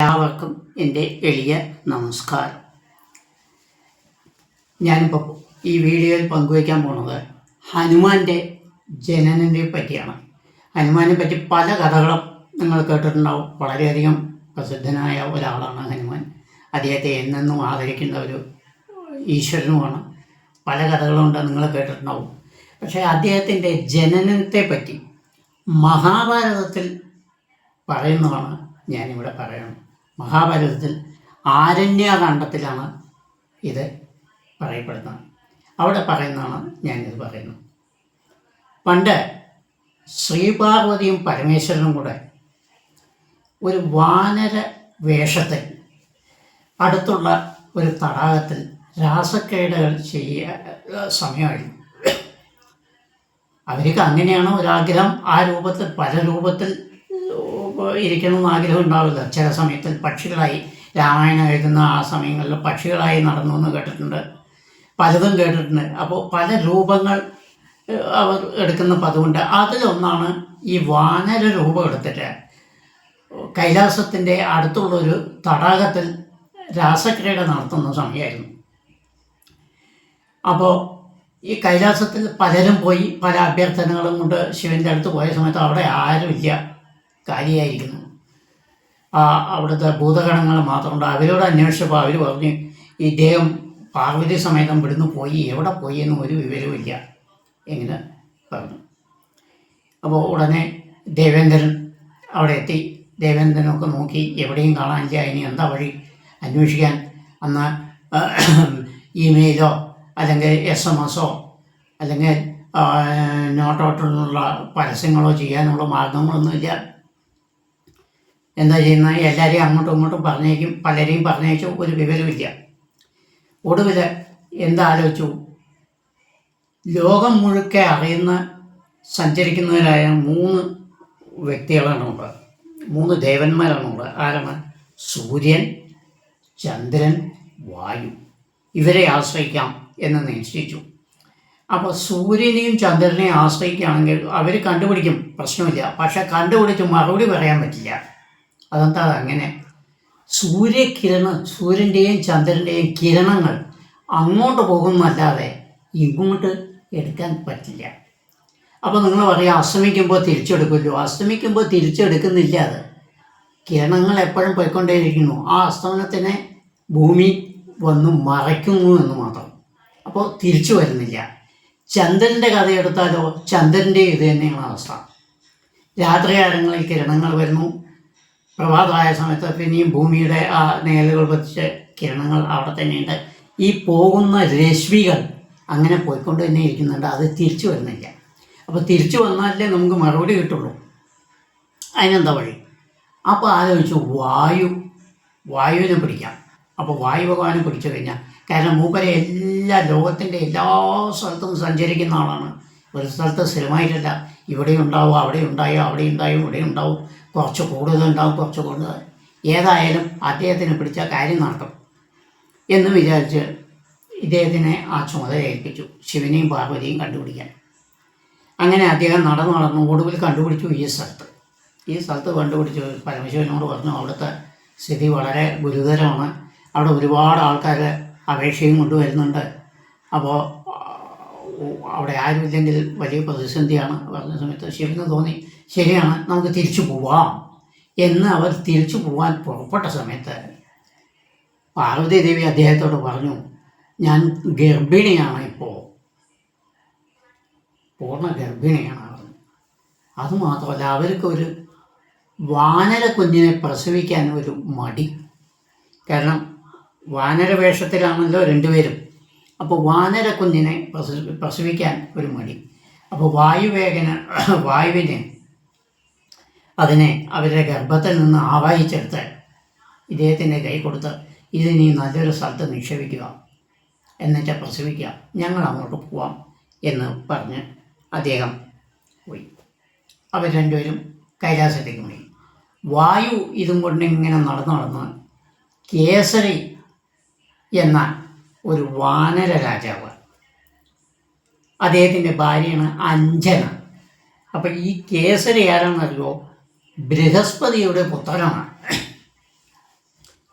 എല്ലാവർക്കും എൻ്റെ എളിയ നമസ്കാരം. ഞാനിപ്പോൾ ഈ വീഡിയോയിൽ പങ്കുവയ്ക്കാൻ പോകുന്നത് ഹനുമാൻ്റെ ജനനത്തെ പറ്റിയാണ്. ഹനുമാനെ പറ്റി പല കഥകളും നിങ്ങൾ കേട്ടിട്ടുണ്ടാവും. വളരെയധികം പ്രസിദ്ധനായ ഒരാളാണ് ഹനുമാൻ. അദ്ദേഹത്തെ എന്നെന്നും ആദരിക്കുന്ന ഒരു ഈശ്വരനുമാണ്. പല കഥകളുണ്ട്, നിങ്ങൾ കേട്ടിട്ടുണ്ടാവും. പക്ഷേ അദ്ദേഹത്തിൻ്റെ ജനനത്തെ പറ്റി മഹാഭാരതത്തിൽ പറയുന്നതാണ് ഞാനിവിടെ പറയുന്നത്. മഹാഭാരതത്തിൽ ആരണ്യകാണ്ഡത്തിലാണ് ഇത് പറയപ്പെടുന്നത്. അവിടെ പറയുന്നതാണ് ഞാനിത് പറയുന്നത്. പണ്ട് ശ്രീപാർവതിയും പരമേശ്വരനും കൂടെ ഒരു വാനര വേഷത്തിൽ അടുത്തുള്ള ഒരു തടാകത്തിൽ രാസക്രീഡകൾ സമയമായിരുന്നു. അവർക്ക് അങ്ങനെയാണ് ഒരാഗ്രഹം. ആ രൂപത്തിൽ പല രൂപത്തിൽ ഇരിക്കണമെന്ന് ആഗ്രഹം ഉണ്ടാവില്ല. ചില സമയത്തിൽ പക്ഷികളായി, രാമായണം എഴുതുന്ന ആ സമയങ്ങളിൽ പക്ഷികളായി നടന്നു എന്ന് കേട്ടിട്ടുണ്ട്, പലതും കേട്ടിട്ടുണ്ട്. അപ്പോൾ പല രൂപങ്ങൾ അവർ എടുക്കുന്ന പതിവുണ്ട്. അതിലൊന്നാണ് ഈ വാനര രൂപം എടുത്തിട്ട് കൈലാസത്തിൻ്റെ അടുത്തുള്ളൊരു തടാകത്തിൽ രാസക്രീഡ നടത്തുന്ന സമയമായിരുന്നു. അപ്പോൾ ഈ കൈലാസത്തിൽ പലരും പോയി പല അഭ്യർത്ഥനകളും കൊണ്ട് ശിവൻ്റെ അടുത്ത് പോയ സമയത്ത് അവിടെ ആരുമില്ല, കാര്യമായിരിക്കുന്നു. അവിടുത്തെ ഭൂതഗണങ്ങൾ മാത്രമുണ്ട്. അവരോട് അന്വേഷിച്ചപ്പോൾ അവർ പറഞ്ഞ് ഇദ്ദേഹം പാർവതി സമേതം ഇവിടുന്ന് പോയി, എവിടെ പോയി എന്ന് ഒരു വിവരവുമില്ല എങ്ങനെ പറഞ്ഞു. അപ്പോൾ ഉടനെ ദേവേന്ദ്രൻ അവിടെ എത്തി. ദേവേന്ദ്രനൊക്കെ നോക്കി, എവിടെയും കാണാനില്ല. ഇനി എന്താ വഴി അന്വേഷിക്കാൻ? അന്ന് ഇമെയിലോ അല്ലെങ്കിൽ SMS അല്ലെങ്കിൽ നോട്ടോട്ടുള്ള പരസ്യങ്ങളോ ചെയ്യാനുള്ള മാർഗങ്ങളൊന്നുമില്ല. എന്താ ചെയ്യുന്നത്? എല്ലാവരെയും അങ്ങോട്ടും ഇങ്ങോട്ടും പറഞ്ഞേക്കും, പലരെയും പറഞ്ഞേച്ചു, ഒരു വിവരമില്ല. ഒടുവിൽ എന്താലോചിച്ചു, ലോകം മുഴുക്കെ അറിയുന്ന സഞ്ചരിക്കുന്നവരായ 3 വ്യക്തികളാണുള്ളത്, 3 ദേവന്മാരാണുള്ളത്. ആരാണ്? സൂര്യൻ, ചന്ദ്രൻ, വായു. ഇവരെ ആശ്രയിക്കാം എന്ന് നിശ്ചയിച്ചു. അപ്പോൾ സൂര്യനെയും ചന്ദ്രനെയും ആശ്രയിക്കുകയാണെങ്കിൽ അവർ കണ്ടുപിടിക്കും, പ്രശ്നമില്ല. പക്ഷെ കണ്ടുപിടിച്ച് മറുപടി പറയാൻ പറ്റില്ല. അതെന്താ അങ്ങനെ? സൂര്യൻ്റെയും ചന്ദ്രൻ്റെയും കിരണങ്ങൾ അങ്ങോട്ട് പോകുന്നല്ലാതെ ഇങ്ങോട്ട് എടുക്കാൻ പറ്റില്ല. അപ്പോൾ നിങ്ങൾ പറയാം അസ്തമിക്കുമ്പോൾ തിരിച്ചെടുക്കുമല്ലോ. അസ്തമിക്കുമ്പോൾ തിരിച്ചെടുക്കുന്നില്ല. അത് കിരണങ്ങൾ എപ്പോഴും പോയിക്കൊണ്ടേയിരിക്കുന്നു. ആ അസ്തമനത്തിനെ ഭൂമി വന്ന് മറയ്ക്കുന്നു എന്ന് മാത്രം. അപ്പോൾ തിരിച്ചു വരുന്നില്ല. ചന്ദ്രൻ്റെ കഥയെടുത്താലോ, ചന്ദ്രൻ്റെ ഇത് തന്നെയാണ് അവസ്ഥ. രാത്രികാലങ്ങളിൽ കിരണങ്ങൾ വരുന്നു, പ്രഭാതമായ സമയത്ത് പിന്നെയും ഭൂമിയുടെ ആ നേലുകൾ പതിച്ച് കിരണങ്ങൾ അവിടെ തന്നെയുണ്ട്. ഈ പോകുന്ന രശ്മികൾ അങ്ങനെ പോയിക്കൊണ്ട് തന്നെ ഇരിക്കുന്നുണ്ട്, അത് തിരിച്ചു വരുന്നില്ല. അപ്പോൾ തിരിച്ചു വന്നാലേ നമുക്ക് മറുപടി കിട്ടുള്ളൂ. അതിനെന്താ വഴി? അപ്പോൾ ആലോചിച്ചു, വായുവിനെ പിടിക്കാം. അപ്പോൾ വായു ഭഗവാനെ പിടിച്ചു കഴിഞ്ഞാൽ, കാരണം മൂപ്പരെ ലോകത്തിൻ്റെ എല്ലാ സ്ഥലത്തും സഞ്ചരിക്കുന്ന ആളാണ്. ഒരു സ്ഥലത്ത് സ്ഥിരമായിട്ടല്ല, ഇവിടെ ഉണ്ടാവും, അവിടെ ഉണ്ടായോ, അവിടെ ഉണ്ടായും, ഇവിടെ ഉണ്ടാവും, കുറച്ച് കൂടുതലുണ്ടാവും, കുറച്ച് കൂടുതൽ. ഏതായാലും അദ്ദേഹത്തിനെ പിടിച്ച കാര്യം നടക്കും എന്ന് വിചാരിച്ച് ഇദ്ദേഹത്തിനെ ആ ചുമതല ഏൽപ്പിച്ചു, ശിവനെയും പാർവതിയും കണ്ടുപിടിക്കാൻ. അങ്ങനെ അദ്ദേഹം നടന്നു ഒടുവിൽ കണ്ടുപിടിച്ചു ഈ സ്ഥലത്ത് കണ്ടുപിടിച്ചു. പരമശിവനോട് പറഞ്ഞു, അവിടുത്തെ സ്ഥിതി വളരെ ഗുരുതരമാണ്, അവിടെ ഒരുപാട് ആൾക്കാർ അപേക്ഷയും കൊണ്ടുവരുന്നുണ്ട്. അപ്പോൾ അവിടെ ആരുമില്ലെങ്കിൽ വലിയ പ്രതിസന്ധിയാണ്. പറഞ്ഞ സമയത്ത് ശിവന് തോന്നി, ശരിയാണ്, നമുക്ക് തിരിച്ചു പോവാം എന്ന്. അവർ തിരിച്ചു പോകാൻ പുറപ്പെട്ട സമയത്ത് പാർവതി ദേവി അദ്ദേഹത്തോട് പറഞ്ഞു, ഞാൻ ഗർഭിണിയാണ്, ഇപ്പോൾ പൂർണ്ണ ഗർഭിണിയാണ് പറഞ്ഞു. അതുമാത്രമല്ല, അവർക്കൊരു വാനര കുഞ്ഞിനെ പ്രസവിക്കാൻ ഒരു മടി. കാരണം വാനര വേഷത്തിലാണല്ലോ രണ്ടുപേരും. അപ്പോൾ വാനര കുഞ്ഞിനെ പ്രസവിക്കാൻ ഒരു മടി. അപ്പോൾ വായുവിനെ അതിനെ അവരുടെ ഗർഭത്തിൽ നിന്ന് ആവാഹിച്ചെടുത്ത് ഇദ്ദേഹത്തിൻ്റെ കൈ കൊടുത്ത്, ഇതിനി നല്ലൊരു സ്ഥലത്ത് നിക്ഷേപിക്കുക, എന്നിട്ട് പ്രസവിക്കുക, ഞങ്ങൾ അങ്ങോട്ട് പോവാം എന്ന് പറഞ്ഞ് അദ്ദേഹം പോയി. അവർ രണ്ടുപേരും കൈലാസത്തേക്ക് പോയി. വായു ഇതും കൊണ്ട് ഇങ്ങനെ നടന്ന് കേസരി എന്ന ഒരു വാനര രാജാവ്, അദ്ദേഹത്തിൻ്റെ ഭാര്യയാണ് അഞ്ജന. അപ്പം ഈ കേസരി ആരാണെന്നറിയോ? ബൃഹസ്പതിയുടെ പുത്രനാണ്.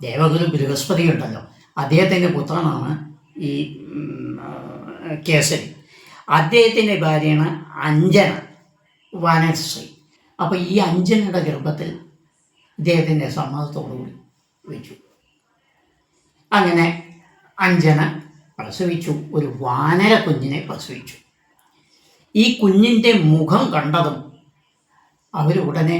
ദേവഗുരു ബൃഹസ്പതി ഉണ്ടല്ലോ, അദ്ദേഹത്തിൻ്റെ പുത്രനാണ് ഈ കേസരി. അദ്ദേഹത്തിൻ്റെ ഭാര്യയാണ് അഞ്ജന വാനശ്രീ. അപ്പോൾ ഈ അഞ്ജനയുടെ ഗർഭത്തിൽ ഇദ്ദേഹത്തിൻ്റെ സമ്മതത്തോടുകൂടി വെച്ചു. അങ്ങനെ അഞ്ജന പ്രസവിച്ചു, ഒരു വാനര കുഞ്ഞിനെ പ്രസവിച്ചു. ഈ കുഞ്ഞിൻ്റെ മുഖം കണ്ടതും അവർ ഉടനെ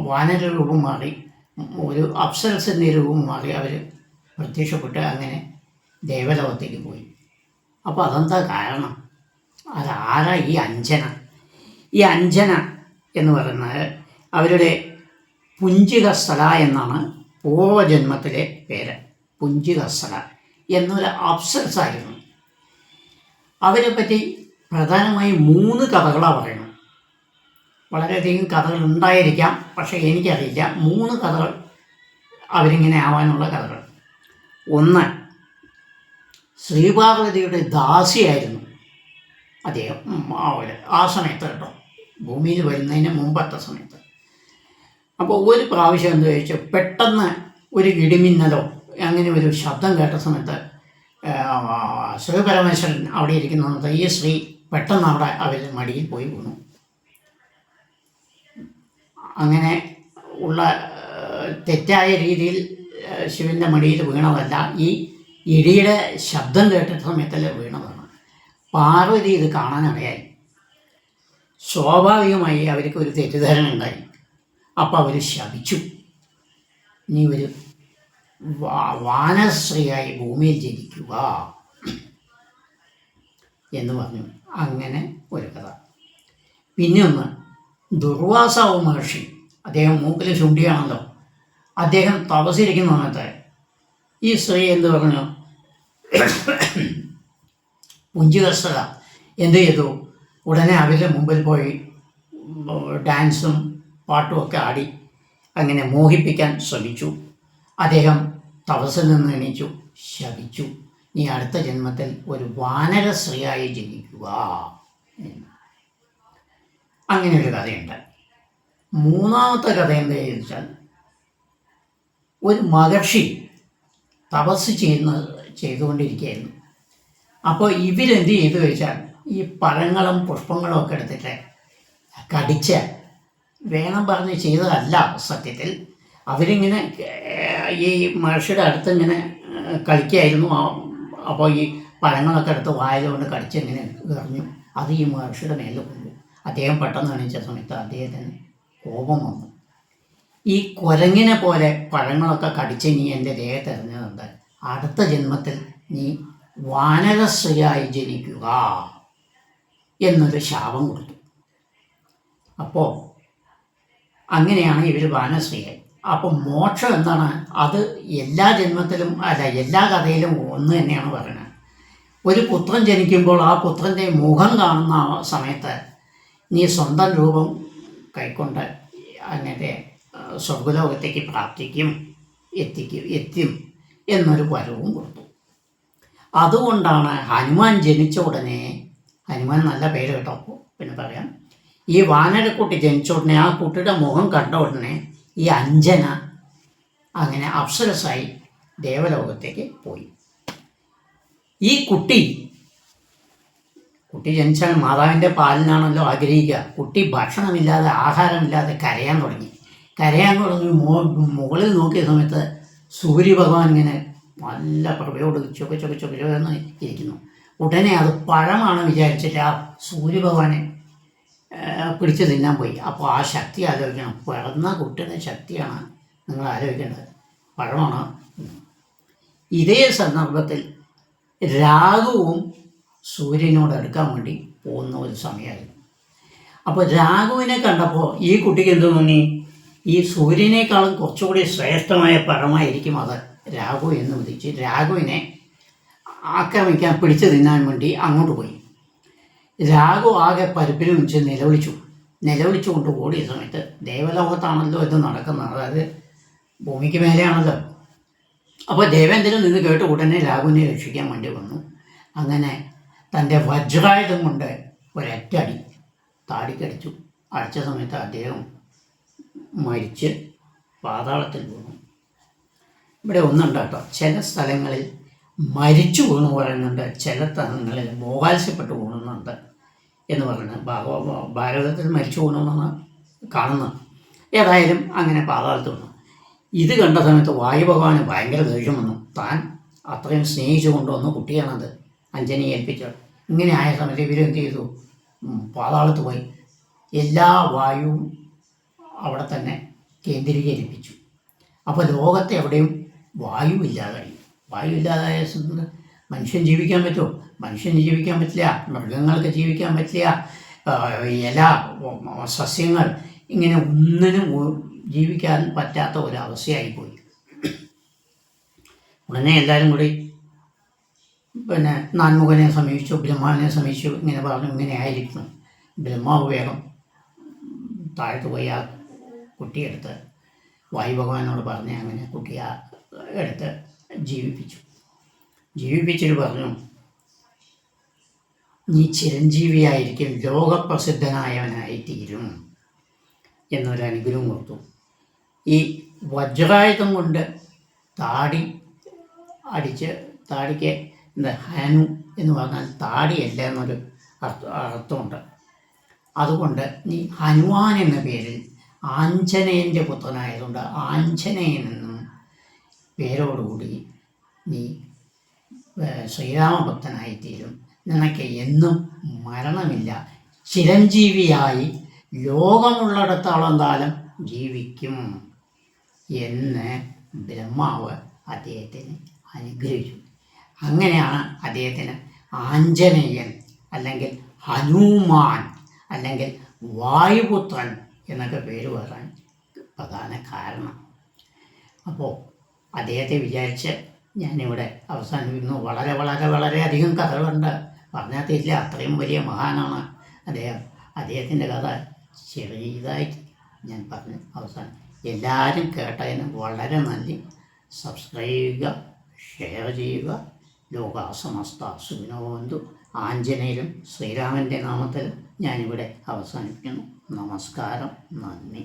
വാനര രൂപം മാറി, ഒരു അപ്സരസിൻ്റെ രൂപം മാറി അവർ പ്രത്യക്ഷപ്പെട്ട് അങ്ങനെ ദേവലോകത്തേക്ക് പോയി. അപ്പോൾ അതെന്താ കാരണം? അതാരാ ഈ അഞ്ജന? ഈ അഞ്ജന എന്ന് പറയുന്നത് അവരുടെ പുഞ്ചികസ്ഥല എന്നാണ് പൂർവജന്മത്തിലെ പേര്. പുഞ്ചികസ്ഥല എന്നൊരു അപ്സരസായിരുന്നു. അവരെ പറ്റി പ്രധാനമായും 3 കഥകളാണ് പറയുന്നത്. വളരെയധികം കഥകൾ ഉണ്ടായിരിക്കാം, പക്ഷേ എനിക്കറിയില്ല. 3 കഥകൾ അവരിങ്ങനെ ആവാനുള്ള കഥകൾ. ഒന്ന്, ശ്രീപാർവതിയുടെ ദാസിയായിരുന്നു അദ്ദേഹം ആ സമയത്ത് കേട്ടോ, ഭൂമിയിൽ വരുന്നതിന് മുമ്പത്തെ സമയത്ത്. അപ്പോൾ ഒരു പ്രാവശ്യം എന്താ ചോദിച്ചാൽ, പെട്ടെന്ന് ഒരു ഇടിമിന്നലോ അങ്ങനെ ഒരു ശബ്ദം കേട്ട സമയത്ത് ശ്രീ പരമേശ്വരൻ അവിടെ ഇരിക്കുന്ന ഈ സ്ത്രീ പെട്ടെന്ന് അവിടെ അവരുടെ മടിയിൽ പോയി വീണു. അങ്ങനെ ഉള്ള തെറ്റായ രീതിയിൽ ശിവൻ്റെ മടിയിൽ വീണതല്ല, ഈ ഇടിയുടെ ശബ്ദം കേട്ട സമയത്തല്ലേ വീണതാണ്. പാർവതി ഇത് കാണാനിടയായി. സ്വാഭാവികമായി അവർക്ക് ഒരു തെറ്റിദ്ധാരണ ഉണ്ടായി. അപ്പോൾ അവർ ശപിച്ചു, നീ ഒരു വാനശ്രീയായി ഭൂമിയിൽ ജനിക്കുക എന്ന് പറഞ്ഞു. അങ്ങനെ ഒരു കഥ. പിന്നെ ഒന്ന്, ദുർവാസാവ് മഹർഷി, അദ്ദേഹം മൂക്കിൽ ചുണ്ടിയാണല്ലോ, അദ്ദേഹം തപസ്സിരിക്കുന്ന സമയത്ത് ഈ സ്ത്രീ എന്ത് പറഞ്ഞു, പുഞ്ചികസ്ഥല എന്ത് ചെയ്തു, ഉടനെ അവരുടെ മുമ്പിൽ പോയി ഡാൻസും പാട്ടും ഒക്കെ ആടി അങ്ങനെ മോഹിപ്പിക്കാൻ ശ്രമിച്ചു. അദ്ദേഹം തപസ്സിൽ നിന്ന് എണീച്ചു, ശപിച്ചു, നീ അടുത്ത ജന്മത്തിൽ ഒരു വാനര സ്ത്രീയായി ജനിക്കുക. അങ്ങനെ ഒരു കഥയുണ്ട്. മൂന്നാമത്തെ കഥ എന്താ ചോദിച്ചാൽ, ഒരു മഹർഷി തപസ് ചെയ്തുകൊണ്ടിരിക്കുകയായിരുന്നു. അപ്പോൾ ഇവരെന്ത് ചെയ്തു വെച്ചാൽ, ഈ പഴങ്ങളും പുഷ്പങ്ങളും ഒക്കെ എടുത്തിട്ട് കടിച്ച്, വേണം പറഞ്ഞ് ചെയ്തതല്ല സത്യത്തിൽ, അവരിങ്ങനെ ഈ മഹർഷിയുടെ അടുത്ത് ഇങ്ങനെ കളിക്കുകയായിരുന്നു. അപ്പോൾ ഈ പഴങ്ങളൊക്കെ എടുത്ത് വായതുകൊണ്ട് കടിച്ച് ഇങ്ങനെ എറിഞ്ഞു. അത് ഈ മഹർഷിയുടെ മേലെ കൊണ്ടു. അദ്ദേഹം പെട്ടെന്ന് എണീച്ച സമയത്ത് അദ്ദേഹത്തിന് കോപം വന്നു. ഈ കുരങ്ങിനെ പോലെ പഴങ്ങളൊക്കെ കടിച്ച് നീ എൻ്റെ ദേഹത്ത് എറിഞ്ഞതുണ്ട്, അടുത്ത ജന്മത്തിൽ നീ വാനരശ്രീയായി ജനിക്കുക എന്നൊരു ശാപം കൊടുത്തു. അപ്പോൾ അങ്ങനെയാണ് ഇവർ വാനശ്രീയായി. അപ്പോൾ മോക്ഷം എന്താണ്? അത് എല്ലാ ജന്മത്തിലും അല്ല, എല്ലാ കഥയിലും ഒന്ന് തന്നെയാണ് പറയുന്നത്. ഒരു പുത്രൻ ജനിക്കുമ്പോൾ ആ പുത്രൻ്റെ മുഖം കാണുന്ന സമയത്ത് നീ സ്വന്തം രൂപം കൈക്കൊണ്ട് അങ്ങനെ സ്വർഗലോകത്തേക്ക് എത്തും എന്നൊരു വരവും കൊടുത്തു. അതുകൊണ്ടാണ് ഹനുമാൻ ജനിച്ച ഉടനെ, ഹനുമാൻ നല്ല പേര് കേട്ടോ, പിന്നെ പറയാം, ഈ വാനരക്കുട്ടി ജനിച്ച ഉടനെ ആ കുട്ടിയുടെ മുഖം കണ്ട ഉടനെ ഈ അഞ്ജന അങ്ങനെ അപ്സരസായി ദേവലോകത്തേക്ക് പോയി. ഈ കുട്ടി ജനിച്ചാൽ മാതാവിൻ്റെ പാലിനാണല്ലോ ആഗ്രഹിക്കുക. കുട്ടി ഭക്ഷണമില്ലാതെ ആഹാരമില്ലാതെ കരയാൻ തുടങ്ങി. മുകളിൽ നോക്കിയ സമയത്ത് സൂര്യഭഗവാൻ ഇങ്ങനെ നല്ല പ്രഭയോട് ചൊക്കെ ഇരിക്കുന്നു. ഉടനെ അത് പഴമാണ് വിചാരിച്ചിട്ട് ആ സൂര്യഭഗവാനെ പിടിച്ച് തിന്നാൻ പോയി. അപ്പോൾ ആ ശക്തി ആലോചിക്കണം, പിറന്ന കുട്ടിയുടെ ശക്തിയാണ് നിങ്ങൾ ആലോചിക്കേണ്ടത്, പഴമാണ്. ഇതേ സന്ദർഭത്തിൽ രാഘുവും സൂര്യനോട് അടുക്കാൻ വേണ്ടി പോകുന്ന ഒരു സമയമായിരുന്നു. അപ്പോൾ രാഘുവിനെ കണ്ടപ്പോൾ ഈ കുട്ടിക്ക് എന്ത് തോന്നി, ഈ സൂര്യനേക്കാളും കുറച്ചുകൂടി ശ്രേഷ്ഠമായ പഴമായിരിക്കും അത് രാഘു എന്ന് വിധിച്ച് രാഘുവിനെ ആക്രമിക്കാൻ, പിടിച്ചു തിന്നാൻ വേണ്ടി അങ്ങോട്ട് പോയി. രാഘു ആകെ പരുപ്പിൽ വെച്ച് നിലവിളിച്ചുകൊണ്ട് ഓടിയ സമയത്ത്, ദേവലോകത്താണല്ലോ ഇത് നടക്കുന്നത്, അതായത് ഭൂമിക്ക് മേലെയാണല്ലോ. അപ്പോൾ ദേവേന്ദ്രൻ നിന്ന് കേട്ട് ഉടനെ രാഘുവിനെ രക്ഷിക്കാൻ വേണ്ടി വന്നു. അങ്ങനെ തൻ്റെ വജ്രായുധം കൊണ്ട് ഒരൊറ്റടി താടിക്കടിച്ചു. അടിച്ച സമയത്ത് അദ്ദേഹം മരിച്ച് പാതാളത്തിൽ വീണു. ഇവിടെ ഒന്നുണ്ട് കേട്ടോ, ചില സ്ഥലങ്ങളിൽ മരിച്ചു വീണു പറയുന്നുണ്ട്, ചില സ്ഥലങ്ങളിൽ മോകാത്സ്യപ്പെട്ട് വീണുന്നുണ്ട് എന്ന് പറയുന്നത് ഭാരതത്തിൽ മരിച്ചു വീണമെന്നാണ് കാണുന്നത്. ഏതായാലും അങ്ങനെ പാതാളത്ത് വീണു. ഇത് കണ്ട സമയത്ത് വായു ഭഗവാന് ഭയങ്കര ദേഷ്യം വന്നു. താൻ അത്രയും സ്നേഹിച്ചു കൊണ്ടുവന്ന കുട്ടിയാണത്, അഞ്ജനയെ ഏൽപ്പിച്ചത്. ഇങ്ങനെ ആയ സമയത്ത് ഇവരെന്ത് ചെയ്തു? പാതാളത്ത് പോയി എല്ലാ വായുവും അവിടെ തന്നെ കേന്ദ്രീകരിപ്പിച്ചു. അപ്പോൾ ലോകത്തെ എവിടെയും വായു ഇല്ലാതായി. വായു ഇല്ലാതായ മനുഷ്യൻ ജീവിക്കാൻ പറ്റുമോ? മനുഷ്യന് ജീവിക്കാൻ പറ്റില്ല, മൃഗങ്ങൾക്ക് ജീവിക്കാൻ പറ്റില്ല, ഇല സസ്യങ്ങൾ ഇങ്ങനെ ഒന്നിനും ജീവിക്കാൻ പറ്റാത്ത ഒരവസ്ഥയായിപ്പോയി. ഉടനെ എല്ലാവരും കൂടി പിന്നെ നാൻമുഖനെ സമീപിച്ചു, ബ്രഹ്മാവിനെ സമീപിച്ചു. ഇങ്ങനെ പറഞ്ഞു, ഇങ്ങനെ ആയിരിക്കുന്നു. ബ്രഹ്മാവ് വേഗം താഴത്ത് പോയി ആ കുട്ടിയെടുത്ത് വായു ഭഗവാനോട് പറഞ്ഞ് അങ്ങനെ കുട്ടിയെ എടുത്ത് ജീവിപ്പിച്ചിട്ട് പറഞ്ഞു, നീ ചിരഞ്ജീവിയായിരിക്കും, ലോകപ്രസിദ്ധനായവനായി തീരും എന്നൊരു അനുഗ്രഹം കൊടുത്തു. ഈ വജ്രായുധം കൊണ്ട് താടി അടിച്ച്, താടിക്ക് എന്താ ഹനു എന്ന് പറഞ്ഞാൽ താടിയല്ല എന്നൊരു അർത്ഥമുണ്ട്. അതുകൊണ്ട് നീ ഹനുമാൻ എന്ന പേരിൽ, ആഞ്ജനേയൻ്റെ പുത്രനായതുകൊണ്ട് ആഞ്ജനേയൻ എന്നും പേരോടുകൂടി നീ ശ്രീരാമഭക്തനായിത്തീരും. നിനക്ക് എന്നും മരണമില്ല, ചിരഞ്ജീവിയായി ലോകമുള്ളിടത്തോളം കാലം ജീവിക്കും എന്ന് ബ്രഹ്മാവ് അദ്ദേഹത്തിന് അനുഗ്രഹിച്ചു. അങ്ങനെയാണ് അദ്ദേഹത്തിന് ആഞ്ജനേയൻ അല്ലെങ്കിൽ ഹനുമാൻ അല്ലെങ്കിൽ വായുപുത്രൻ എന്നൊക്കെ പേര് വരാൻ പ്രധാന കാരണം. അപ്പോൾ അദ്ദേഹത്തെ വിചാരിച്ച് ഞാനിവിടെ അവസാനിപ്പിക്കുന്നു. വളരെ വളരെ വളരെയധികം കഥകളുണ്ട്, പറഞ്ഞാൽ തീരില്ല, അത്രയും വലിയ മഹാനാണ് അദ്ദേഹം. അദ്ദേഹത്തിൻ്റെ കഥ ചെറിയതായിട്ട് ഞാൻ പറഞ്ഞ് അവസാനം. എല്ലാവരും കേട്ടതിന് വളരെ നന്ദി. സബ്സ്ക്രൈബ് ചെയ്യുക, ഷെയർ ചെയ്യുക. ലോകാസമസ്ത സുഖിനോ ഭവന്തു. ആഞ്ജനേയനും ശ്രീരാമൻ്റെ നാമത്തിൽ ഞാനിവിടെ അവസാനിപ്പിക്കുന്നു. നമസ്കാരം, നന്ദി.